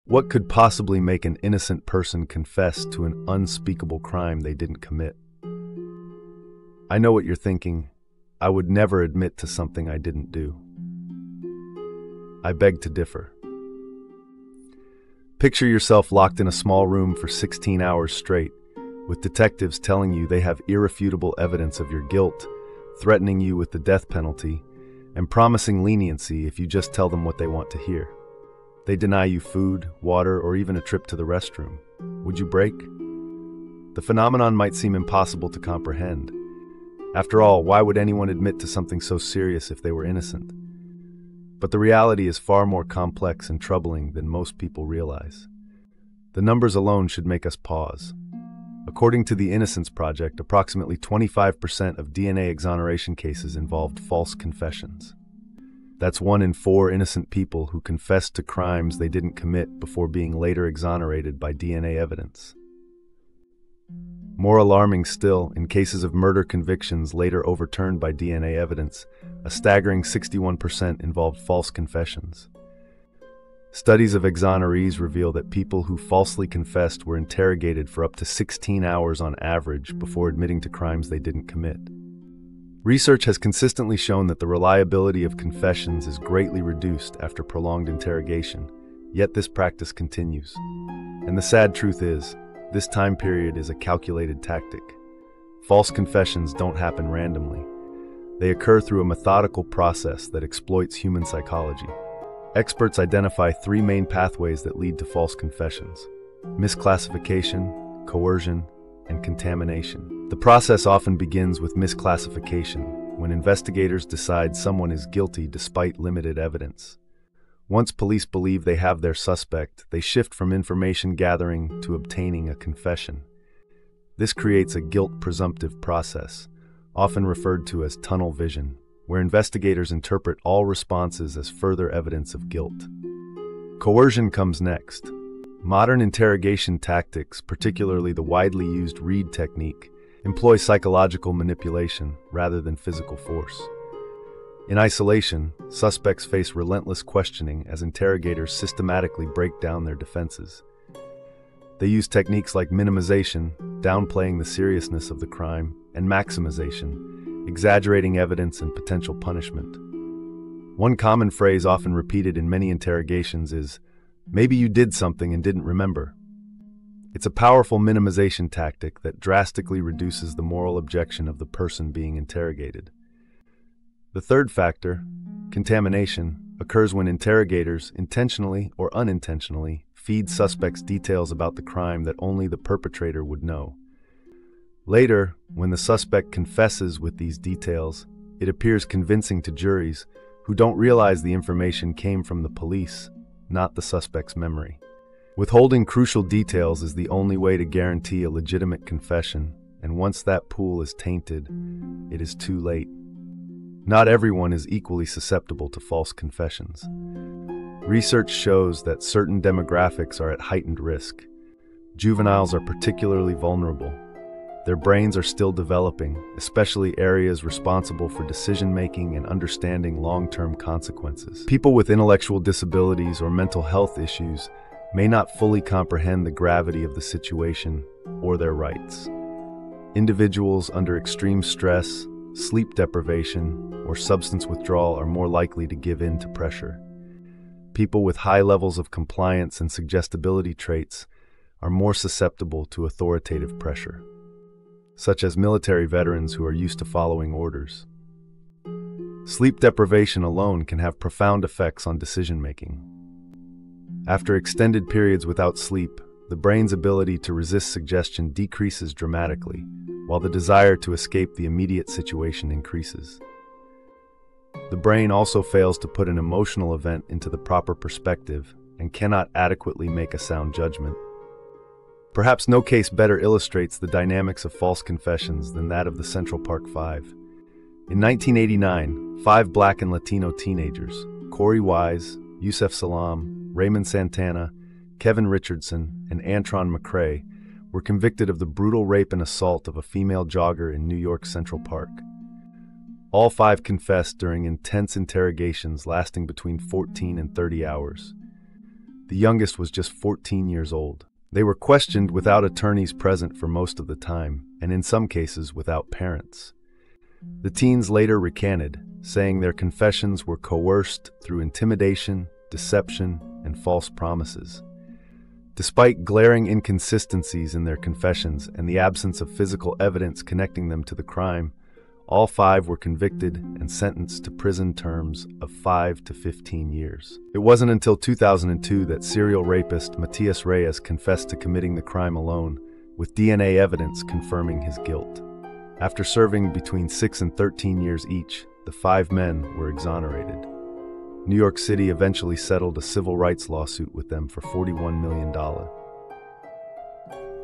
What could possibly make an innocent person confess to an unspeakable crime they didn't commit? I know what you're thinking. I would never admit to something I didn't do. I beg to differ. Picture yourself locked in a small room for 16 hours straight, with detectives telling you they have irrefutable evidence of your guilt, threatening you with the death penalty, and promising leniency if you just tell them what they want to hear. They deny you food, water, or even a trip to the restroom. Would you break? The phenomenon might seem impossible to comprehend. After all, why would anyone admit to something so serious if they were innocent? But the reality is far more complex and troubling than most people realize. The numbers alone should make us pause. According to the Innocence Project, approximately 25% of DNA exoneration cases involved false confessions. That's 1 in 4 innocent people who confessed to crimes they didn't commit before being later exonerated by DNA evidence. More alarming still, in cases of murder convictions later overturned by DNA evidence, a staggering 61% involved false confessions. Studies of exonerees reveal that people who falsely confessed were interrogated for up to 16 hours on average before admitting to crimes they didn't commit. Research has consistently shown that the reliability of confessions is greatly reduced after prolonged interrogation, yet this practice continues. And the sad truth is, this time period is a calculated tactic. False confessions don't happen randomly. They occur through a methodical process that exploits human psychology. Experts identify 3 main pathways that lead to false confessions: misclassification, coercion, and contamination. The process often begins with misclassification, when investigators decide someone is guilty despite limited evidence. Once police believe they have their suspect, they shift from information gathering to obtaining a confession. This creates a guilt presumptive process, often referred to as tunnel vision, where investigators interpret all responses as further evidence of guilt. Coercion comes next. Modern interrogation tactics, particularly the widely used Reid technique, employ psychological manipulation rather than physical force. In isolation, suspects face relentless questioning as interrogators systematically break down their defenses. They use techniques like minimization, downplaying the seriousness of the crime, and maximization, exaggerating evidence and potential punishment. One common phrase often repeated in many interrogations is, "Maybe you did something and didn't remember." It's a powerful minimization tactic that drastically reduces the moral objection of the person being interrogated. The third factor, contamination, occurs when interrogators, intentionally or unintentionally, feed suspects details about the crime that only the perpetrator would know. Later, when the suspect confesses with these details, it appears convincing to juries who don't realize the information came from the police, not the suspect's memory. Withholding crucial details is the only way to guarantee a legitimate confession, and once that pool is tainted, it is too late. Not everyone is equally susceptible to false confessions. Research shows that certain demographics are at heightened risk. Juveniles are particularly vulnerable. Their brains are still developing, especially areas responsible for decision-making and understanding long-term consequences. People with intellectual disabilities or mental health issues may not fully comprehend the gravity of the situation or their rights. Individuals under extreme stress, sleep deprivation, or substance withdrawal are more likely to give in to pressure. People with high levels of compliance and suggestibility traits are more susceptible to authoritative pressure, such as military veterans who are used to following orders. Sleep deprivation alone can have profound effects on decision-making. After extended periods without sleep, the brain's ability to resist suggestion decreases dramatically, while the desire to escape the immediate situation increases. The brain also fails to put an emotional event into the proper perspective and cannot adequately make a sound judgment. Perhaps no case better illustrates the dynamics of false confessions than that of the Central Park Five. In 1989, 5 Black and Latino teenagers, Corey Wise, Yusef Salaam, Raymond Santana, Kevin Richardson, and Antron McCrae, were convicted of the brutal rape and assault of a female jogger in New York's Central Park. All 5 confessed during intense interrogations lasting between 14 and 30 hours. The youngest was just 14 years old. They were questioned without attorneys present for most of the time, and in some cases without parents. The teens later recanted, saying their confessions were coerced through intimidation, deception, and false promises. Despite glaring inconsistencies in their confessions and the absence of physical evidence connecting them to the crime, all 5 were convicted and sentenced to prison terms of 5 to 15 years. It wasn't until 2002 that serial rapist Matias Reyes confessed to committing the crime alone, with DNA evidence confirming his guilt. After serving between 6 and 13 years each, the 5 men were exonerated. New York City eventually settled a civil rights lawsuit with them for $41 million.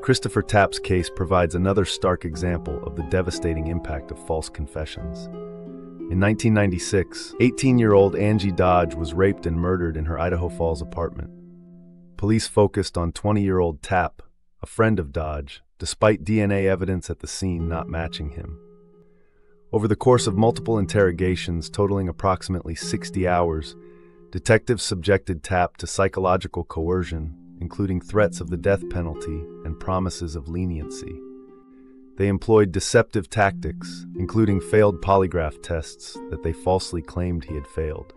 Christopher Tapp's case provides another stark example of the devastating impact of false confessions. In 1996, 18-year-old Angie Dodge was raped and murdered in her Idaho Falls apartment. Police focused on 20-year-old Tapp, a friend of Dodge, despite DNA evidence at the scene not matching him. Over the course of multiple interrogations totaling approximately 60 hours, detectives subjected Tapp to psychological coercion, including threats of the death penalty and promises of leniency. They employed deceptive tactics, including failed polygraph tests that they falsely claimed he had failed.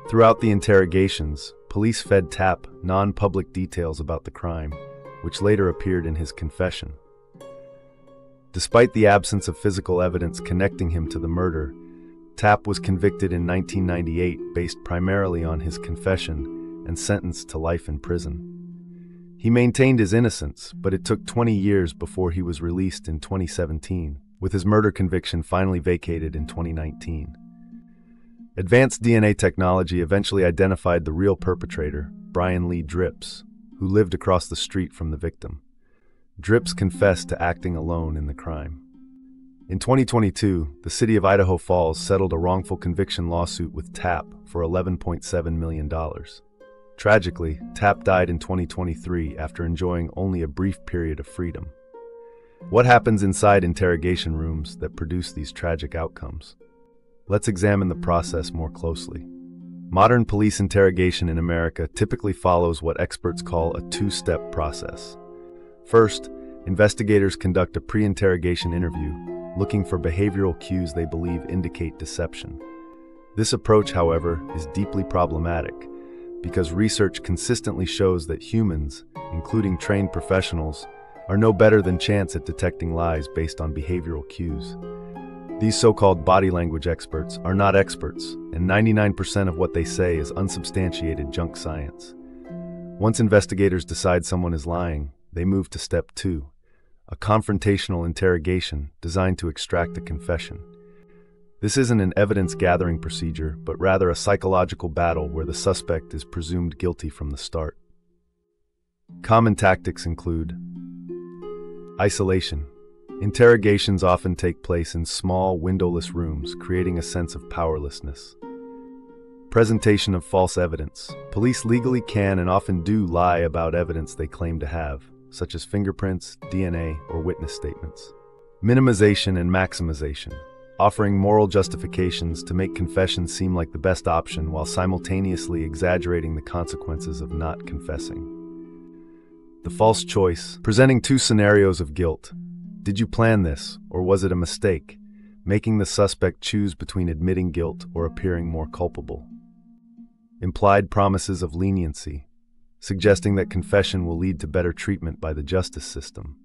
Throughout the interrogations, police fed Tapp non-public details about the crime, which later appeared in his confession. Despite the absence of physical evidence connecting him to the murder, Tapp was convicted in 1998 based primarily on his confession and sentenced to life in prison. He maintained his innocence, but it took 20 years before he was released in 2017, with his murder conviction finally vacated in 2019. Advanced DNA technology eventually identified the real perpetrator, Brian Lee Drips, who lived across the street from the victim. Drips confessed to acting alone in the crime. In 2022, the city of Idaho Falls settled a wrongful conviction lawsuit with Tapp for $11.7 million. Tragically, Tapp died in 2023 after enjoying only a brief period of freedom. What happens inside interrogation rooms that produce these tragic outcomes? Let's examine the process more closely. Modern police interrogation in America typically follows what experts call a two-step process. First, investigators conduct a pre-interrogation interview, looking for behavioral cues they believe indicate deception. This approach, however, is deeply problematic because research consistently shows that humans, including trained professionals, are no better than chance at detecting lies based on behavioral cues. These so-called body language experts are not experts, and 99% of what they say is unsubstantiated junk science. Once investigators decide someone is lying, they move to step 2, a confrontational interrogation designed to extract a confession. This isn't an evidence-gathering procedure, but rather a psychological battle where the suspect is presumed guilty from the start. Common tactics include isolation. Interrogations often take place in small, windowless rooms, creating a sense of powerlessness. Presentation of false evidence. Police legally can and often do lie about evidence they claim to have, such as fingerprints, DNA, or witness statements. Minimization and maximization. Offering moral justifications to make confessions seem like the best option while simultaneously exaggerating the consequences of not confessing. The false choice. Presenting 2 scenarios of guilt. Did you plan this, or was it a mistake? Making the suspect choose between admitting guilt or appearing more culpable. Implied promises of leniency, suggesting that confession will lead to better treatment by the justice system.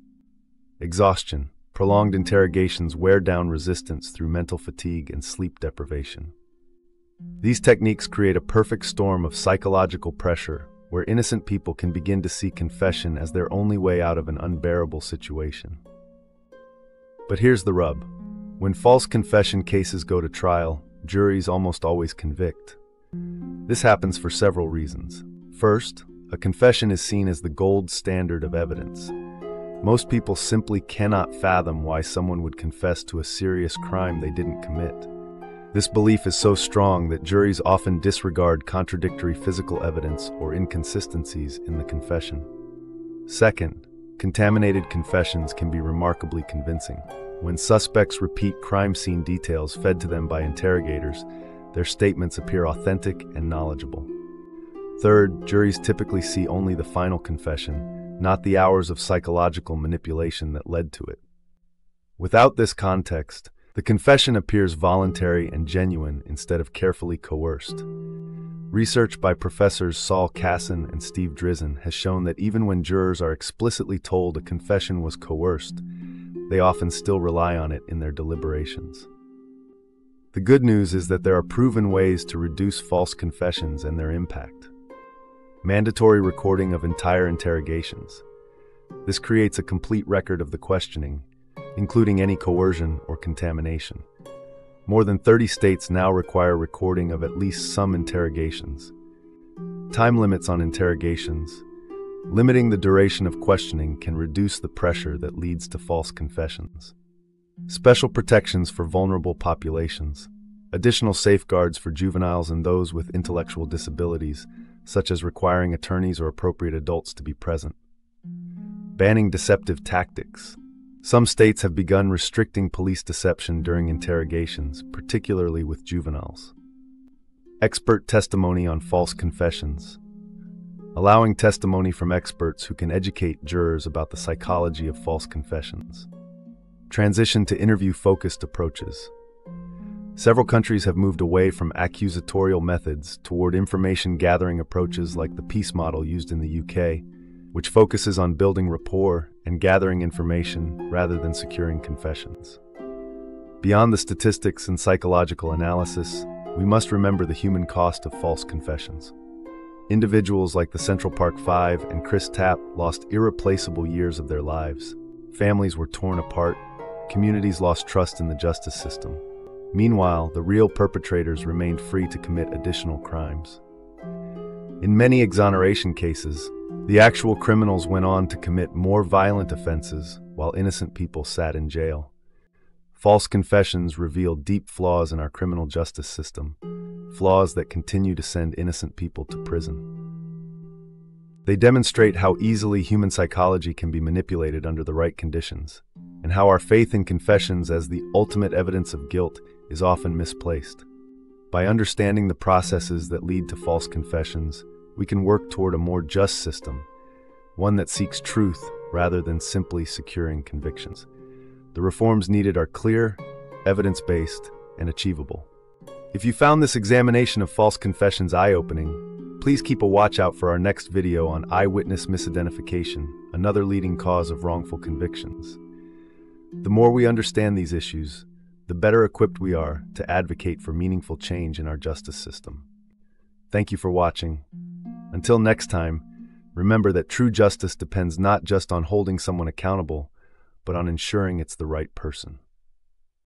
Exhaustion. Prolonged interrogations wear down resistance through mental fatigue and sleep deprivation. These techniques create a perfect storm of psychological pressure where innocent people can begin to see confession as their only way out of an unbearable situation. But here's the rub. When false confession cases go to trial, juries almost always convict. This happens for several reasons. First, a confession is seen as the gold standard of evidence. Most people simply cannot fathom why someone would confess to a serious crime they didn't commit. This belief is so strong that juries often disregard contradictory physical evidence or inconsistencies in the confession. Second, contaminated confessions can be remarkably convincing. When suspects repeat crime scene details fed to them by interrogators, their statements appear authentic and knowledgeable. Third, juries typically see only the final confession, not the hours of psychological manipulation that led to it. Without this context, the confession appears voluntary and genuine instead of carefully coerced. Research by Professors Saul Kassan and Steve Drizin has shown that even when jurors are explicitly told a confession was coerced, they often still rely on it in their deliberations. The good news is that there are proven ways to reduce false confessions and their impact. Mandatory recording of entire interrogations. This creates a complete record of the questioning, including any coercion or contamination. More than 30 states now require recording of at least some interrogations. Time limits on interrogations. Limiting the duration of questioning can reduce the pressure that leads to false confessions. Special protections for vulnerable populations. Additional safeguards for juveniles and those with intellectual disabilities, such as requiring attorneys or appropriate adults to be present. Banning deceptive tactics. Some states have begun restricting police deception during interrogations, particularly with juveniles. Expert testimony on false confessions. Allowing testimony from experts who can educate jurors about the psychology of false confessions. Transition to interview-focused approaches. Several countries have moved away from accusatorial methods toward information-gathering approaches like the peace model used in the UK, which focuses on building rapport and gathering information rather than securing confessions. Beyond the statistics and psychological analysis, we must remember the human cost of false confessions. Individuals like the Central Park Five and Chris Tapp lost irreplaceable years of their lives. Families were torn apart. Communities lost trust in the justice system. Meanwhile, the real perpetrators remained free to commit additional crimes. In many exoneration cases, the actual criminals went on to commit more violent offenses while innocent people sat in jail. False confessions reveal deep flaws in our criminal justice system, flaws that continue to send innocent people to prison. They demonstrate how easily human psychology can be manipulated under the right conditions, and how our faith in confessions as the ultimate evidence of guilt is often misplaced. By understanding the processes that lead to false confessions, we can work toward a more just system, one that seeks truth rather than simply securing convictions. The reforms needed are clear, evidence-based, and achievable. If you found this examination of false confessions eye-opening, please keep a watch out for our next video on eyewitness misidentification, another leading cause of wrongful convictions. The more we understand these issues, the better equipped we are to advocate for meaningful change in our justice system. Thank you for watching. Until next time, remember that true justice depends not just on holding someone accountable, but on ensuring it's the right person.